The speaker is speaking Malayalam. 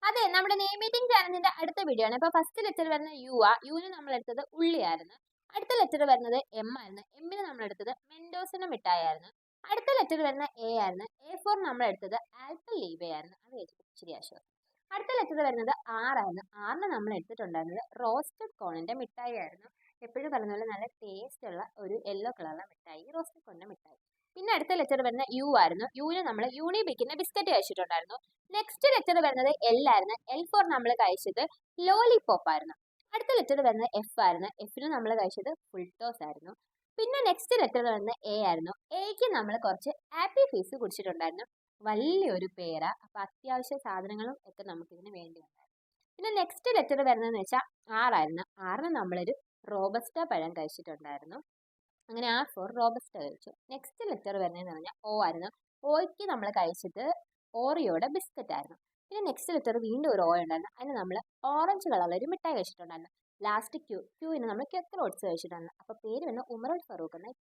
അതെ, നമ്മുടെ നെയിം മീറ്റിംഗ് ചാനലിന്റെ അടുത്ത വീഡിയോ ആണ്. ഇപ്പൊ ഫസ്റ്റ് ലെറ്റർ വരുന്ന യു ആ. യുവിന് നമ്മൾ എടുത്തത് ഉള്ളിയായിരുന്നു. അടുത്ത ലെറ്റർ വരുന്നത് എം ആയിരുന്നു. എമ്മിന് നമ്മൾ എടുത്തത് മെൻഡോസിന്റെ മിഠായിരുന്നു. അടുത്ത ലെറ്റർ വരുന്ന എ ആയിരുന്നു. എ ഫോർ നമ്മൾ എടുത്തത് ആൽപ്പലീബയായിരുന്നു. അത് കഴിച്ചിട്ട് ഇച്ചിരി ആശ്വാസം. അടുത്ത ലെറ്റർ വരുന്നത് ആർ ആയിരുന്നു. ആറിന് നമ്മൾ എടുത്തിട്ടുണ്ടായിരുന്നത് റോസ്റ്റഡ് കോണിന്റെ മിഠായി ആയിരുന്നു. എപ്പോഴും പറഞ്ഞ പോലെ നല്ല ടേസ്റ്റ് ഉള്ള ഒരു യെല്ലോ കളറുള്ള മിഠായി, റോസ്റ്റഡ് കോണിന്റെ മിഠായി. പിന്നെ അടുത്ത ലെറ്റർ വരുന്ന യു ആയിരുന്നു. യുവിന് നമ്മൾ യൂണിബിക്കിന്റെ ബിസ്ക്കറ്റ് കഴിച്ചിട്ടുണ്ടായിരുന്നു. നെക്സ്റ്റ് ലെറ്റർ വരുന്നത് എൽ ആയിരുന്നു. എൽ ഫോർ നമ്മൾ കഴിച്ചത് ലോലിപോപ്പ് ആയിരുന്നു. അടുത്ത ലെറ്റർ വരുന്നത് എഫ് ആയിരുന്നു. എഫിന് നമ്മൾ കഴിച്ചത് ഫുൾ ടോസ് ആയിരുന്നു. പിന്നെ നെക്സ്റ്റ് ലെറ്റർ വരുന്നത് എ ആയിരുന്നു. എക്ക് നമ്മൾ കുറച്ച് ആപ്പി ഫീസ് കുടിച്ചിട്ടുണ്ടായിരുന്നു. വലിയൊരു പേര, അപ്പൊ അത്യാവശ്യ സാധനങ്ങളും ഒക്കെ നമുക്ക് ഇതിന് വേണ്ടി ഉണ്ടായിരുന്നു. പിന്നെ നെക്സ്റ്റ് ലെറ്റർ വരുന്നതെന്ന് വെച്ചാൽ ആറായിരുന്നു. ആറിന് നമ്മളൊരു റോബസ്റ്റ പഴം കഴിച്ചിട്ടുണ്ടായിരുന്നു. അങ്ങനെ ആ ഫോർ റോബസ്റ്റ കഴിച്ചു. നെക്സ്റ്റ് ലെറ്റർ വരുന്നതെന്ന് പറഞ്ഞാൽ ഒ ആയിരുന്നു. ഓയ്ക്ക് നമ്മൾ കഴിച്ചത് ഓറിയോയുടെ ബിസ്ക്കറ്റ് ആയിരുന്നു. പിന്നെ നെക്സ്റ്റ് ലെറ്റർ വീണ്ടും ഒരു ഓ ഉണ്ടായിരുന്നു. അതിന് നമ്മൾ ഓറഞ്ച് കളറിൽ ഒരു മിഠായി കഴിച്ചിട്ടുണ്ടായിരുന്നു. ലാസ്റ്റ് ക്യൂവിന് നമ്മൾ കെക്കർ ഓട്സ് കഴിച്ചിട്ടുണ്ടായിരുന്നു. അപ്പോൾ പേര് വന്ന ഉമറുൽ ഫറൂഖ് എന്ന